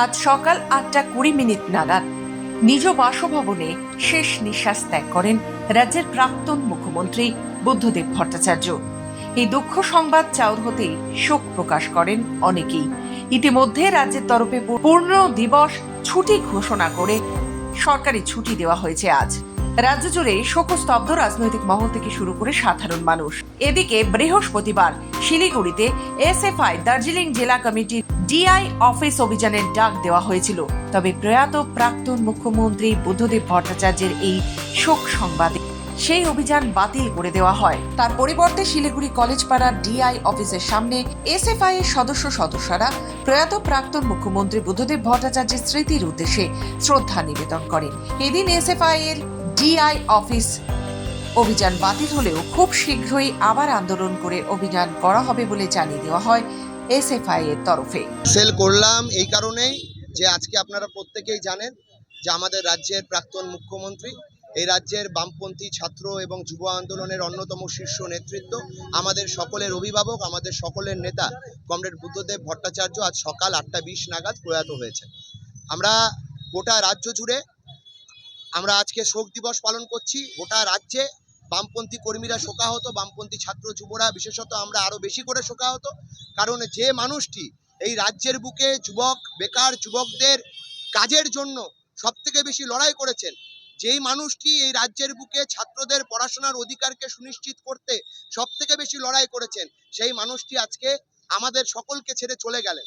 আজ সকাল 8:20 নাগাদ নিজ বাসভবনে শেষ নিঃশ্বাস ত্যাগ করেন রাজ্যের প্রাক্তন মুখ্যমন্ত্রী বুদ্ধদেব ভট্টাচার্য। এই দুঃখ সংবাদ চাউর হতেই শোক প্রকাশ করেন অনেকেই। ইতিমধ্যে রাজ্যের তরফে পূর্ণ দিবস ছুটি ঘোষণা করে সরকারি ছুটি দেওয়া হয়েছে। আজ রাজ্য জুড়ে শোকস্তব্ধ রাজনৈতিক মহল থেকে শুরু করে সাধারণ মানুষ। এদিকে বৃহস্পতিবার শিলিগুড়িতে এসএফআই দার্জিলিং জেলা কমিটির ডিআই অফিস অভিযানের ডাক দেওয়া হয়েছিল। তবে প্রয়াত প্রাক্তন মুখ্যমন্ত্রী বুদ্ধদেব ভট্টাচার্যের এই শোক সংবাদে সেই অভিযান বাতিল করে দেওয়া হয়। তার পরিবর্তে শিলিগুড়ি কলেজ পাড়ার ডিআই অফিসের সামনে এসএফআই এর সদস্যরা প্রয়াত প্রাক্তন মুখ্যমন্ত্রী বুদ্ধদেব ভট্টাচার্যের স্মৃতির উদ্দেশ্যে শ্রদ্ধা নিবেদন করেন। এদিন এসএফআই এর ডিআই অফিস অভিযান বাতিল হলেও খুব শীঘ্রই আবার আন্দোলন করে অভিযান করা হবে বলে জানিয়ে দেওয়া হয় এসএফআই এর তরফে। সেল করলাম এই কারণেই যে আজকে আপনারা প্রত্যেকেই জানেন যে আমাদের রাজ্যের প্রাক্তন মুখ্যমন্ত্রী, এই রাজ্যের বামপন্থী ছাত্র এবং যুব আন্দোলনের অন্যতম শীর্ষ নেতৃত্ব, আমাদের সকলের অভিভাবক, আমাদের সকলের নেতা কমরেড বুদ্ধদেব ভট্টাচার্য আজ সকাল 8:20 নাগাদ প্রয়াত হয়েছে। আমরা গোটা রাজ্য জুড়ে আমরা আজকে শোক দিবস পালন করছি। গোটা রাজ্যে বামপন্থী কর্মীরা শোকাহত, বামপন্থী ছাত্র যুবরা বিশেষত আমরা আরো বেশি করে শোকাহত। কারণ যে মানুষটি এই রাজ্যের বুকে যুবক, বেকার যুবকদের কাজের জন্য সবথেকে বেশি লড়াই করেছেন, যেই মানুষটি এই রাজ্যের বুকে ছাত্রদের পড়াশোনার অধিকারকে সুনিশ্চিত করতে সবথেকে বেশি লড়াই করেছেন, সেই মানুষটি আজকে আমাদের সকলকে ছেড়ে চলে গেলেন।